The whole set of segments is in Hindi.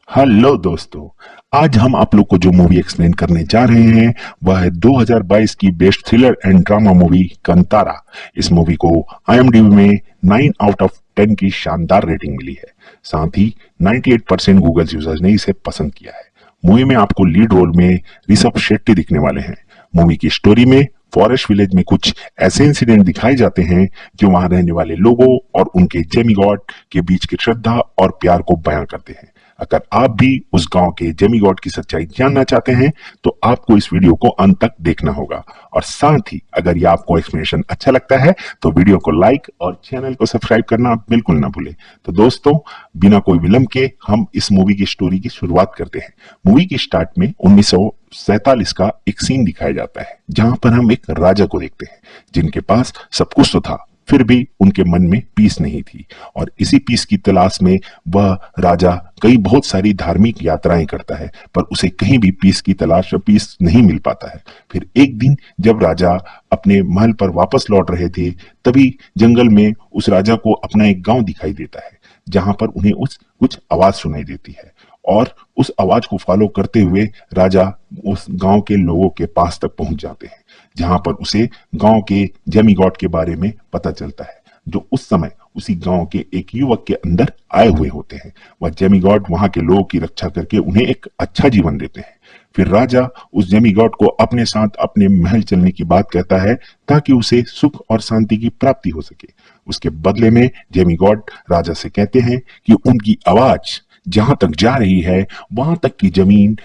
हेलो दोस्तों। आज हम आप लोग को जो मूवी एक्सप्लेन करने जा रहे हैं वह है 2022 की best thriller and drama movie Kantara. इस मूवी को IMDb में 9 आउट ऑफ 10 की शानदार रेटिंग मिली है। साथ ही 98% गूगल यूजर्स ने इसे पसंद किया है। मूवी में आपको लीड रोल में ऋषभ शेट्टी दिखने वाले हैं। मूवी की स्टोरी में फॉरेस्ट विलेज में कुछ ऐसे इंसिडेंट दिखाए जाते हैं जो वहां रहने वाले लोगों और उनके जेमीगॉड के बीच की श्रद्धा और प्यार को बयां करते हैं। अगर आप भी उस गांव के जेमीगॉड की सच्चाई जानना चाहते हैं तो आपको इस वीडियो को अंत तक देखना होगा। और साथ ही अगर ये आपको एक्सप्लेनेशन अच्छा लगता है तो वीडियो को लाइक और चैनल को सब्सक्राइब करना बिल्कुल ना भूलें। तो दोस्तों, बिना कोई विलंब के हम इस मूवी की स्टोरी की शुरुआत करते हैं। मूवी की स्टार्ट में 1947 का एक सीन दिखाया जाता है जहां पर हम एक राजा को देखते हैं जिनके पास सब कुछ तो था, फिर भी उनके मन में पीस नहीं थी। और इसी पीस की तलाश में वह राजा कई बहुत सारी धार्मिक यात्राएं करता है, पर उसे कहीं भी पीस की तलाश पीस नहीं मिल पाता है। फिर एक दिन जब राजा अपने महल पर वापस लौट रहे थे, तभी जंगल में उस राजा को अपना एक गांव दिखाई देता है जहां पर उन्हें कुछ आवाज सुनाई देती है। और उस आवाज को फॉलो करते हुए राजा उस गांव के लोगों के पास तक पहुंच जाते हैं जहां पर उसे गांव के जेमीगॉड के बारे में पता चलता है जो उस समय उसी गांव के एक युवक के अंदर आए हुए होते हैं। वह जेमीगॉड वहां के लोगों की रक्षा करके उन्हें एक अच्छा जीवन देते हैं। फिर राजा उस जेमीगॉड को अपने साथ अपने महल चलने की बात कहता है ताकि उसे सुख और शांति की प्राप्ति हो सके। उसके बदले में जेमीगॉड राजा से कहते हैं कि उनकी आवाज जहां तक जा रही है वहां तक की जमीन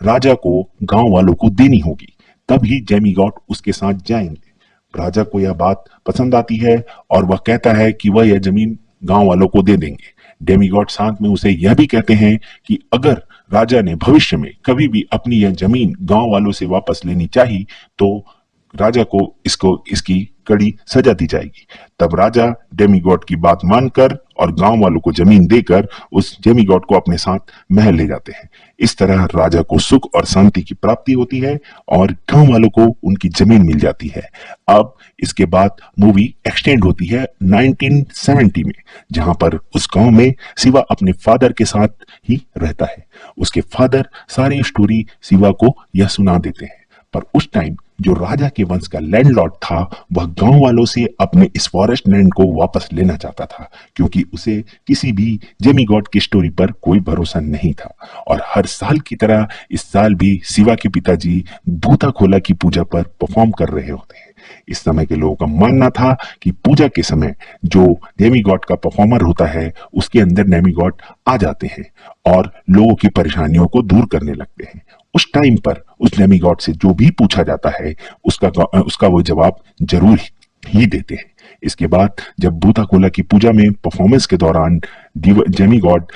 राजा को गांव वालों को देनी होगी, तभी जेमीगॉड उसके साथ जाएंगे। राजा को यह बात पसंद आती है और वह कहता है कि वह यह जमीन गांव वालों को दे देंगे। डेमीगॉड साथ में उसे यह भी कहते हैं कि अगर राजा ने भविष्य में कभी भी अपनी यह जमीन गांव वालों से वापस लेनी चाहिए तो राजा को इसकी कड़ी सजा दी जाएगी। तब राजा डेमीगॉड की बात मानकर और गांव वालों को जमीन देकर उस डेमीगॉड को अपने साथ महल ले जाते हैं। इस तरह राजा को सुख और शांति की प्राप्ति होती है और गांव वालों को उनकी जमीन मिल जाती है। अब इसके बाद मूवी एक्सटेंड होती है 1970 में, जहां पर उस गांव में शिवा अपने फादर के साथ ही रहता है। उसके फादर सारी स्टोरी शिवा को यह सुना देते हैं, पर उस टाइम जो राजा के वंश का लैंडलॉर्ड था वह गांव वालों से अपने इस फॉरेस्ट लैंड को वापस लेना चाहता था, क्योंकि उसे किसी भी जेमीगॉड की स्टोरी पर कोई भरोसा नहीं था। और हर साल की तरह इस साल भी शिवा के पिताजी भूता खोला की पूजा पर परफॉर्म कर रहे होते हैं। इस समय के लोगों का मानना था कि पूजा के समय जो डेमीगॉड का परफॉर्मर होता है उसके अंदर डेमीगॉड आ जाते हैं और लोगों की परेशानियों को दूर करने लगते हैं। उस टाइम पर उस डेमीगॉड से जो भी पूछा जाता है उसका वो जवाब जरूर ही देते हैं। इसके बाद जब भूता कोला की पूजा में परफॉर्मेंस के दौरान जेमीगॉड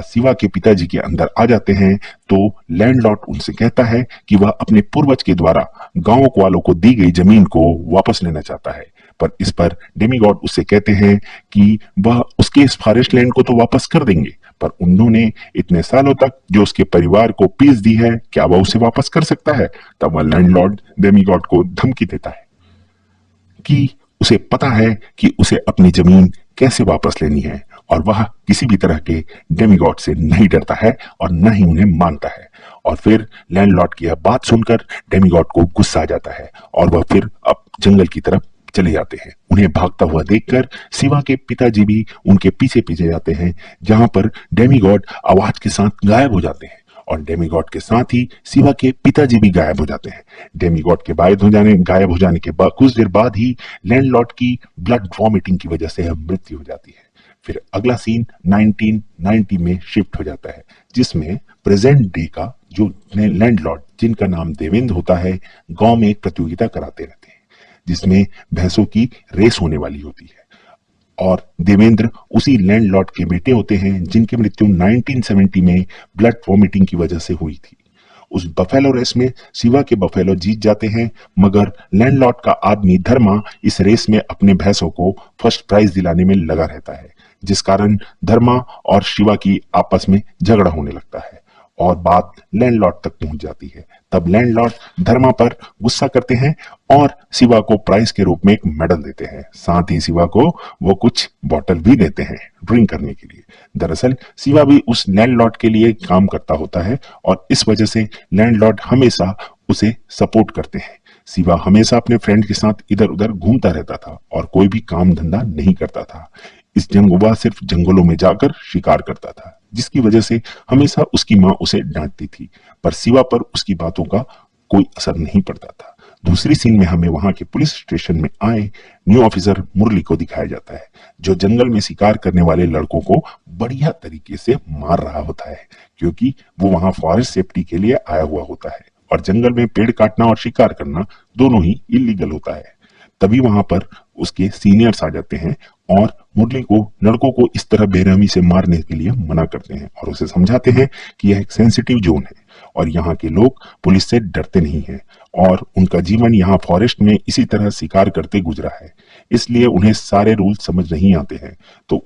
शिवा के पिताजी के अंदर आ जाते हैं तो लैंडलॉर्ड उनसे कहता है कि वह अपने पूर्वज के द्वारा गांव वालों को दी गई जमीन को वापस लेना चाहता है। पर इस पर डेमीगॉड उससे कहते हैं कि वह उसके इस फॉरेस्ट लैंड को तो वापस कर देंगे, पर उन्होंने इतने सालों तक जो उसके परिवार को पीस दी है क्या वह उसे वापस कर सकता है। तब वह लैंडलॉर्ड डेमीगॉड को धमकी देता है कि उसे पता है कि उसे अपनी जमीन कैसे वापस लेनी है और वह किसी भी तरह के डेमीगॉड से नहीं डरता है और न ही उन्हें मानता है। और फिर लैंडलॉर्ड की यह बात सुनकर डेमीगॉड को गुस्सा आ जाता है और वह फिर अब जंगल की तरफ चले जाते हैं। उन्हें भागता हुआ देखकर शिवा के पिताजी भी उनके पीछे पीछे जाते हैं, जहां पर डेमीगॉड आवाज के साथ गायब हो जाते हैं और डेमीगॉड के साथ ही शिवा के पिताजी भी गायब हो जाते हैं। डेमीगॉड के गायब हो जाने के बाद कुछ देर बाद ही लैंडलॉर्ड की ब्लड वॉमिटिंग की वजह से मृत्यु हो जाती है। फिर अगला सीन 1990 में शिफ्ट हो जाता है, जिसमें प्रेजेंट डे का जो लैंडलॉर्ड जिनका नाम देवेंद्र होता है गांव में एक प्रतियोगिता कराते रहते हैं जिसमें भैंसों की रेस होने वाली होती है। और देवेंद्र उसी लैंडलॉर्ड के बेटे होते हैं जिनकी मृत्यु 1970 में ब्लड वॉमिटिंग की वजह से हुई थी। उस बफेलो रेस में शिवा के बफेलो जीत जाते हैं, मगर लैंडलॉर्ड का आदमी धर्मा इस रेस में अपने भैंसों को फर्स्ट प्राइज दिलाने में लगा रहता है, जिस कारण धर्मा और शिवा की आपस में झगड़ा होने लगता है। और बात लैंडलॉर्ड तक पहुंच जाती है। तब लैंडलॉर्ड धर्मा पर गुस्सा करते हैं और शिवा को प्राइज के रूप में एक मेडल देते हैं। साथ ही शिवा को वो कुछ बॉटल भी देते हैं ड्रिंक करने के लिए। दरअसल शिवा भी उस लैंडलॉर्ड के लिए काम करता होता है और इस वजह से लैंडलॉर्ड हमेशा उसे सपोर्ट करते हैं। शिवा हमेशा अपने फ्रेंड के साथ इधर उधर घूमता रहता था और कोई भी काम धंधा नहीं करता था। वह सिर्फ जंगलों में जाकर शिकार करता था, जिसकी वजह से हमेशा उसकी माँ उसे डांटती थी, पर शिवा पर उसकी बातों का कोई असर नहीं पड़ता था। दूसरी सीन में हमें वहां के पुलिस स्टेशन में आए न्यू ऑफिसर मुरली को दिखाया जाता है, जो जंगल में शिकार करने वाले लड़कों को बढ़िया तरीके से मार रहा होता है, क्योंकि वो वहां फॉरेस्ट सेफ्टी के लिए आया हुआ होता है और जंगल में पेड़ काटना और शिकार करना दोनों ही इलीगल होता है। तभी वहां पर उसके सीनियर्स आ जाते हैं और मुरली को लड़कों को इस तरह बेरहमी से मारने के लिए मना करते हैं और उसे समझाते हैं कि यह एक सेंसिटिव जोन है और यहाँ के लोग पुलिस से डरते नहीं हैं और उनका जीवन यहाँ फॉरेस्ट में इसी तरह शिकार करते गुजरा है, इसलिए उन्हें सारे रूल समझ नहीं आते हैं, तो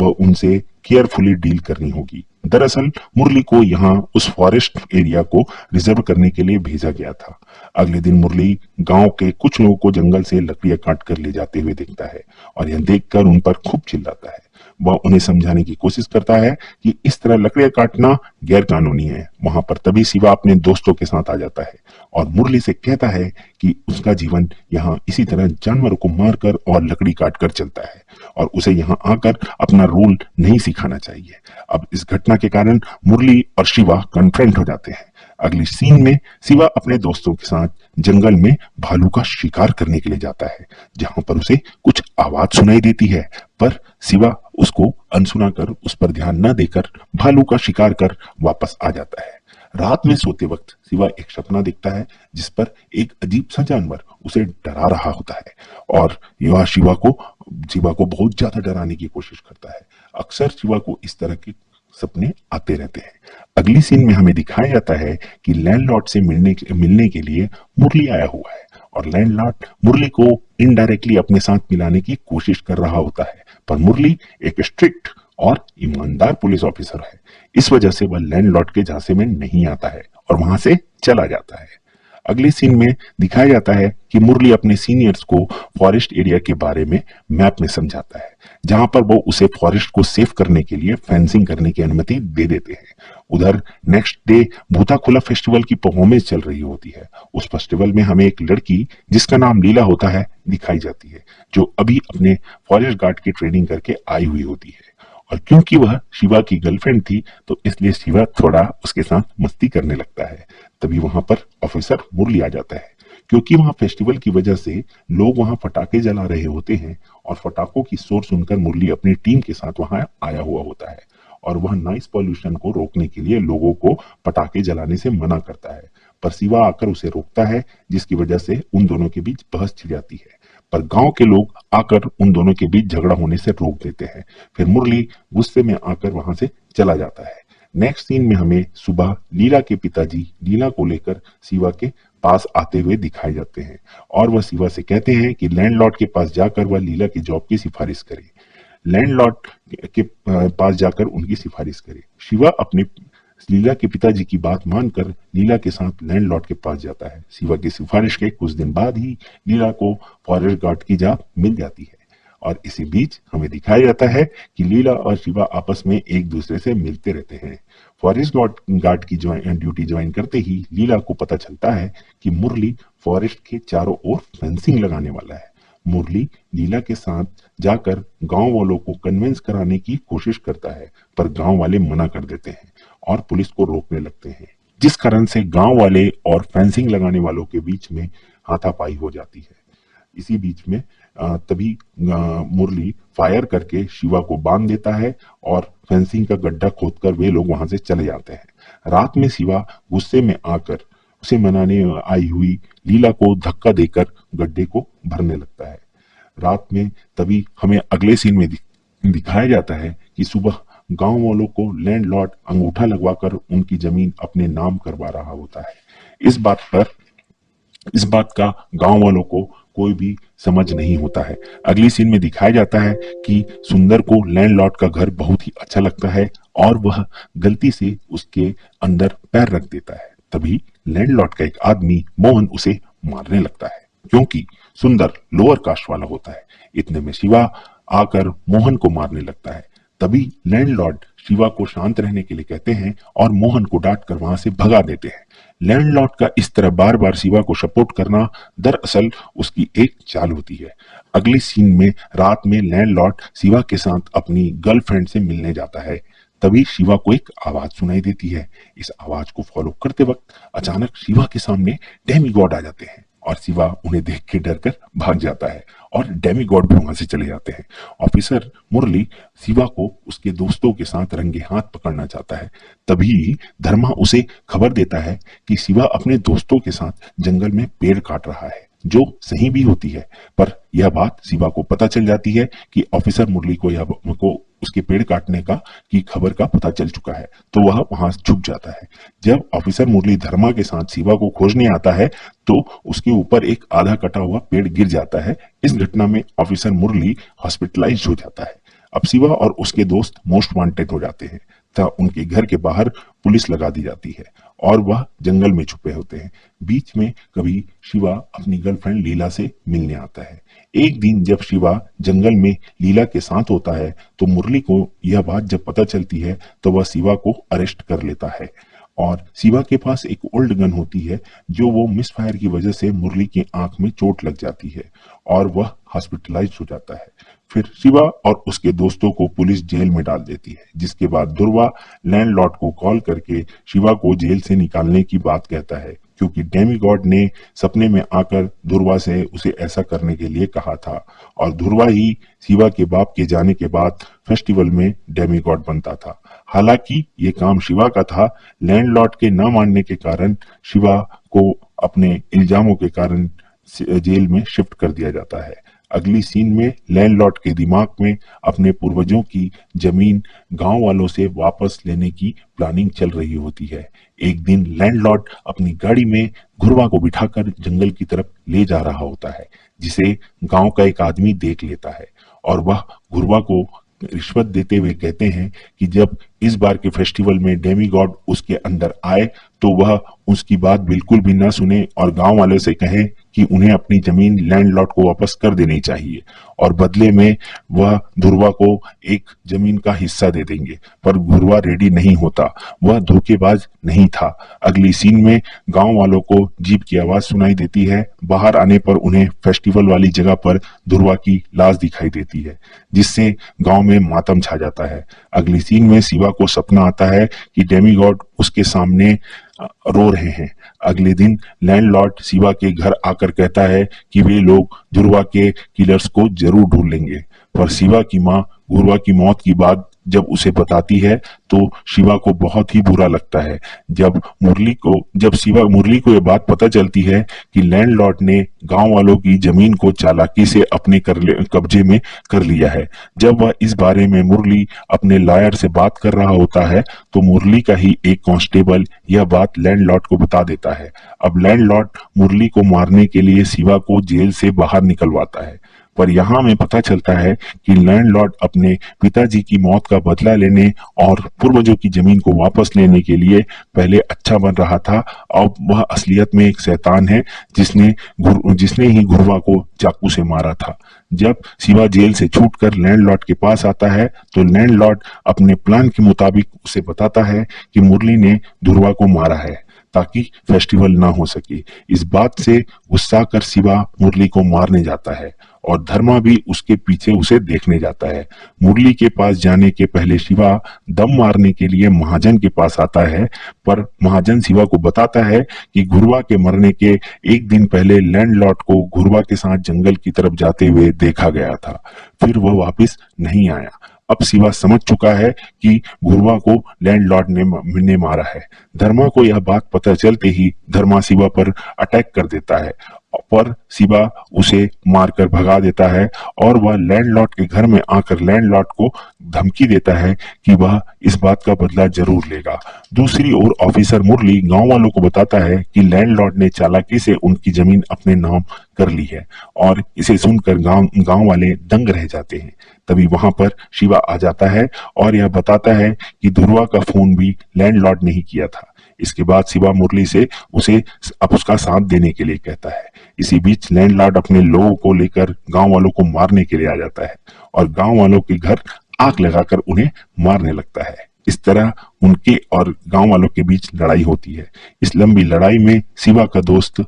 उनसे केयरफुली डील करनी होगी। दरअसल मुरली को यहाँ उस फॉरेस्ट एरिया को रिजर्व करने के लिए भेजा गया था। अगले दिन मुरली गांव के कुछ लोगों को जंगल से लकड़ियां काट कर ले जाते हुए देखता है और यह देखकर उन पर खूब चिल्लाता है। वह उन्हें समझाने की कोशिश करता है कि इस तरह लकड़ियां काटना गैर कानूनी है। वहां पर तभी शिवा अपने दोस्तों के साथ आ जाता है और मुरली से कहता है कि उसका जीवन यहाँ इसी तरह जानवरों को मारकर और लकड़ी काटकर चलता है और उसे यहाँ आकर अपना रूल नहीं सिखाना चाहिए। अब इस घटना के कारण मुरली और शिवा कन्फ्रंट हो जाते हैं। अगली सीन में शिवा अपने दोस्तों के साथ जंगल में भालू का शिकार करने के लिए जाता है, जहां पर उसे कुछ आवाज सुनाई देती है, पर शिवा उसको अनसुना कर उस पर ध्यान न देकर भालू का शिकार कर वापस आ जाता है। रात में सोते वक्त शिवा एक सपना देखता है जिस पर एक अजीब सा जानवर उसे डरा रहा होता है और यह शिवा को बहुत ज्यादा डराने की कोशिश करता है। अक्सर शिवा को इस तरह के सपने आते रहते हैं। अगली सीन में हमें दिखाया जाता है कि लैंडलॉर्ड से मिलने के लिए मुरली आया हुआ है और लैंडलॉर्ड मुरली को इनडायरेक्टली अपने साथ मिलाने की कोशिश कर रहा होता है, पर मुरली एक स्ट्रिक्ट और ईमानदार पुलिस ऑफिसर है। इस वजह से वह लैंडलॉर्ड के झांसे में नहीं आता है और वहां से चला जाता है। अगले सीन में दिखाया जाता है कि मुरली अपने सीनियर्स को फॉरेस्ट एरिया के बारे में मैप में समझाता है, जहां पर वो उसे फॉरेस्ट को सेफ करने के लिए फेंसिंग करने की अनुमति दे देते हैं। उधर नेक्स्ट डे भूताखुला फेस्टिवल की परफॉर्मेंस चल रही होती है। उस फेस्टिवल में हमें एक लड़की जिसका नाम लीला होता है दिखाई जाती है, जो अभी अपने फॉरेस्ट गार्ड की ट्रेनिंग करके आई हुई होती है और क्योंकि वह शिवा की गर्लफ्रेंड थी तो इसलिए शिवा थोड़ा उसके साथ मस्ती करने लगता है। तभी वहां पर ऑफिसर मुरली आ जाता है, क्योंकि वहां फेस्टिवल की वजह से लोग वहां पटाखे जला रहे होते हैं और पटाखों की शोर सुनकर मुरली अपनी टीम के साथ वहां आया हुआ होता है और वह नॉइस पॉल्यूशन को रोकने के लिए लोगों को पटाखे जलाने से मना करता है, पर शिवा आकर उसे रोकता है, जिसकी वजह से उन दोनों के बीच बहस छिड़ जाती है। पर गांव के लोग आकर उन दोनों के बीच झगड़ा होने से रोक देते हैं। फिर मुरली गुस्से में आकर वहां से चला जाता है। नेक्स्ट सीन में हमें सुबह लीला के पिताजी लीला को लेकर शिवा के पास आते हुए दिखाए जाते हैं और वह शिवा से कहते हैं कि लैंडलॉर्ड के पास जाकर वह लीला की जॉब की सिफारिश करे। लैंडलॉर्ड के पास जाकर उनकी सिफारिश करे। शिवा अपने लीला के पिताजी की बात मानकर लीला के साथ लैंडलॉर्ड के पास जाता है। शिवा की सिफारिश के कुछ दिन बाद ही लीला को फॉरेस्ट गार्ड की जॉब मिल जाती है और इसी बीच हमें दिखाया जाता है कि लीला और शिवा आपस में एक दूसरे से मिलते रहते हैं। फॉरेस्ट गार्ड की ड्यूटी ज्वाइन करते ही लीला को पता चलता है कि मुरली फॉरेस्ट के चारों ओर फेंसिंग लगाने वाला है। मुरली लीला के साथ जाकर गांव वालों को कन्विंस कराने की कोशिश करता है, पर गांव वाले मना कर देते हैं और पुलिस को रोकने लगते हैं, जिस कारण से गांव वाले और फेंसिंग लगाने वालों के बीच में हाथापाई हो जाती है। इसी बीच में तभी मुरली फायर करके शिवा को बांध देता है और फेंसिंग का गड्ढा खोदकर वे लोग वहां से चले जाते हैं। रात में शिवा गुस्से में आकर उसे मनाने आई हुई लीला को धक्का देकर गड्ढे को भरने लगता है। रात में तभी हमें अगले सीन में दिखाया जाता है कि सुबह गांव वालों को लैंडलॉर्ड अंगूठा लगवाकर उनकी जमीन अपने नाम करवा रहा होता है। इस बात का गांव वालों को कोई भी समझ नहीं होता है। अगली सीन में दिखाया जाता है कि सुंदर को लैंडलॉर्ड का घर बहुत ही अच्छा लगता है और वह गलती से उसके अंदर पैर रख देता है। तभी लैंडलॉर्ड का एक आदमी मोहन उसे मारने लगता है, क्योंकि सुंदर लोअर कास्ट वाला होता है। इतने में शिवा आकर मोहन को मारने लगता है। तभी लैंडलॉर्ड शिवा को शांत रहने के लिए कहते हैं और मोहन को डांट कर वहां से भगा देते हैं। लैंडलॉर्ड का इस तरह बार बार शिवा को सपोर्ट करना दरअसल उसकी एक चाल होती है। अगली सीन में रात में लैंडलॉर्ड शिवा के साथ अपनी गर्लफ्रेंड से मिलने जाता है। तभी शिवा को एक आवाज सुनाई देती है। इस आवाज को फॉलो करते वक्त अचानक शिवा के सामने डेमीगॉड आ जाते हैं और शिवा उन्हें देख के डर कर भाग जाता है और डेमीगॉड भी वहां से चले जाते हैं। ऑफिसर मुरली शिवा को उसके दोस्तों के साथ रंगे हाथ पकड़ना चाहता है। तभी धर्मा उसे खबर देता है कि शिवा अपने दोस्तों के साथ जंगल में पेड़ काट रहा है, जो सही भी होती है। पर यह बात शिवा को पता चल जाती है कि ऑफिसर मुरली को उसके पेड़ काटने की खबर का पता चल चुका है, तो वह वहां झुक जाता है। जब ऑफिसर मुरली धर्मा के साथ शिवा को खोजने आता है तो उसके ऊपर एक आधा कटा हुआ पेड़ गिर जाता है। इस घटना में ऑफिसर मुरली हॉस्पिटलाइज हो जाता है। अब शिवा और उसके दोस्त मोस्ट वांटेड हो जाते हैं तथा उनके घर के बाहर पुलिस लगा दी जाती है और वह जंगल में छुपे होते हैं। बीच में कभी शिवा अपनी गर्लफ्रेंड लीला से मिलने आता है। एक दिन जब शिवा जंगल में लीला के साथ होता है तो मुरली को यह बात जब पता चलती है तो वह शिवा को अरेस्ट कर लेता है और शिवा के पास एक ओल्ड गन होती है, जो वो मिस फायर की वजह से मुरली की आंख में चोट लग जाती है और वह हॉस्पिटलाइज हो जाता है। फिर शिवा और उसके दोस्तों को पुलिस जेल में डाल देती है, जिसके बाद ध्रुवा लैंडलॉर्ड को कॉल करके शिवा को जेल से निकालने की बात कहता है, क्योंकि डेमीगॉड ने सपने में आकर ध्रुवा से उसे ऐसा करने के लिए कहा था और ध्रुवा ही शिवा के बाप के जाने के बाद फेस्टिवल में डेमीगॉड बनता था। हालांकि ये काम शिवा का था। लैंडलॉर्ड के न मानने के कारण शिवा को अपने इल्जामों के कारण जेल में शिफ्ट कर दिया जाता है। अगली सीन में लैंडलॉर्ड के दिमाग में अपने पूर्वजों की जमीन गांव वालों से वापस लेने की प्लानिंग चल रही होती है। एक दिन लैंडलॉर्ड अपनी गाड़ी में घुरवा को बिठाकर जंगल की तरफ ले जा रहा होता है, जिसे गांव का एक आदमी देख लेता है और वह घुरवा को रिश्वत देते हुए कहते हैं कि जब इस बार के फेस्टिवल में डेमीगॉड उसके अंदर आए तो वह उसकी बात बिल्कुल भी ना सुने और गांव वालों से कहे कि उन्हें अपनी जमीन लैंडलॉर्ड को वापस कर देनी चाहिए और बदले में वह ध्रुवा को एक जमीन का हिस्सा दे देंगे। पर ध्रुवा रेडी नहीं होता, वह धोखेबाज नहीं था। अगली सीन में गांव वालों को जीप की आवाज सुनाई देती है। बाहर आने पर उन्हें फेस्टिवल वाली जगह पर ध्रुवा की लाश दिखाई देती है, जिससे गांव में मातम छा जाता है। अगली सीन में शिवा को सपना आता है कि डेमीगॉड उसके सामने रो रहे हैं। अगले दिन लैंडलॉर्ड शिवा के घर आकर कहता है कि वे लोग ध्रुवा के किलर्स को जरूर ढूंढ लेंगे। पर शिवा की माँ ध्रुवा की मौत की बात जब उसे बताती है तो शिवा को बहुत ही बुरा लगता है। जब शिवा मुरली को यह बात पता चलती है कि लैंडलॉर्ड ने गांव वालों की जमीन को चालाकी से अपने कब्जे में कर लिया है, जब वह इस बारे में मुरली अपने लॉयर से बात कर रहा होता है तो मुरली का ही एक कांस्टेबल यह बात लैंडलॉर्ड को बता देता है। अब लैंडलॉर्ड मुरली को मारने के लिए शिवा को जेल से बाहर निकलवाता है। पर यहाँ हमें पता चलता है कि लैंडलॉर्ड अपने पिताजी की मौत का बदला लेने और पूर्वजों की जमीन को वापस लेने के लिए पहले अच्छा बन रहा था, और वह असलियत में एक शैतान है जिसने ही ध्रुवा को चाकू से मारा था। जब शिवा जेल से छूटकर लैंडलॉर्ड के पास आता है तो लैंडलॉर्ड अपने प्लान के मुताबिक उसे बताता है कि मुरली ने ध्रुवा को मारा है ताकि फेस्टिवल ना हो सके। इस बात से गुस्सा कर शिवा मुरली को मारने जाता है और धर्मा भी उसके पीछे उसे देखने जाता है। मुरली के पास जाने के पहले शिवा दम मारने के लिए महाजन के पास आता है, पर महाजन शिवा को बताता है कि ध्रुवा के मरने के एक दिन पहले लैंडलॉर्ड को ध्रुवा के साथ जंगल की तरफ जाते हुए देखा गया था, फिर वह वापस नहीं आया। अब शिवा समझ चुका है कि ध्रुवा को लैंडलॉर्ड ने मारा है। धर्मा को यह बात पता चलते ही धर्मा शिवा पर अटैक कर देता है, पर शिवा उसे मारकर भगा देता है और वह लैंडलॉर्ड के घर में आकर लैंडलॉर्ड को धमकी देता है कि वह इस बात का बदला जरूर लेगा। दूसरी ओर ऑफिसर मुरली गांव वालों को बताता है कि लैंडलॉर्ड ने चालाकी से उनकी जमीन अपने नाम कर ली है और इसे सुनकर गांव वाले दंग रह जाते हैं। तभी वहां पर शिवा आ जाता है और यह बताता है कि ध्रुवा का फोन भी लैंडलॉर्ड ने ही किया था। इसके बाद शिवा मुरली से उसे अब उसका साथ देने के लिए कहता है। इसी बीच लैंडलॉर्ड अपने लोगों को लेकर गांव वालों को मारने के लिए आ जाता है और गांव वालों के घर आग लगाकर उन्हें मारने लगता है। इस तरह उनके और गांव वालों के बीच लड़ाई होती है। इस लंबी लड़ाई में शिवा का दोस्त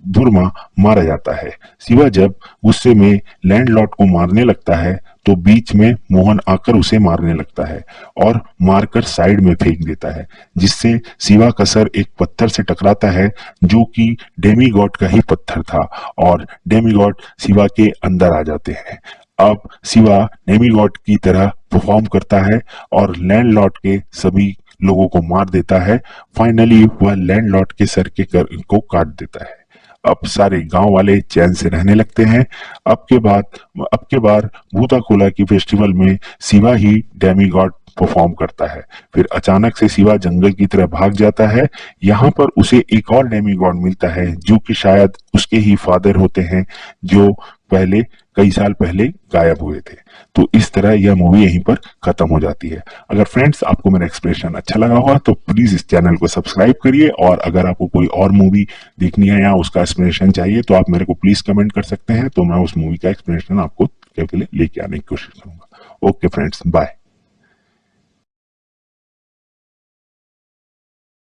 बुरमा मारा जाता है। शिवा जब गुस्से में लैंडलॉर्ड को मारने लगता है तो बीच में मोहन आकर उसे मारने लगता है और मारकर साइड में फेंक देता है, जिससे शिवा का सर एक पत्थर से टकराता है जो कि डेमीगॉड का ही पत्थर था और डेमीगॉड शिवा के अंदर आ जाते हैं। अब शिवा डेमीगॉड की तरह परफॉर्म करता है और लैंडलॉर्ड के सभी लोगों को मार देता है। फाइनली वह लैंडलॉर्ड के सर को काट देता है। अब सारे गांव वाले चैन से रहने लगते हैं। अब के बार भूताकोला की फेस्टिवल में शिवा ही डेमीगॉड परफॉर्म करता है। फिर अचानक से शिवा जंगल की तरह भाग जाता है। यहाँ पर उसे एक और डेमीगॉड मिलता है जो कि शायद उसके ही फादर होते हैं, जो पहले कई साल पहले गायब हुए थे। तो इस तरह यह मूवी यहीं पर खत्म हो जाती है। अगर फ्रेंड्स आपको मेरा एक्सप्लेनेशन अच्छा लगा हुआ तो प्लीज इस चैनल को सब्सक्राइब करिए, और अगर आपको कोई और मूवी देखनी है या उसका एक्सप्लेनेशन चाहिए तो आप मेरे को प्लीज कमेंट कर सकते हैं, तो मैं उस मूवी का एक्सप्लेनेशन आपको लेके आने की कोशिश करूंगा। Okay friends, bye.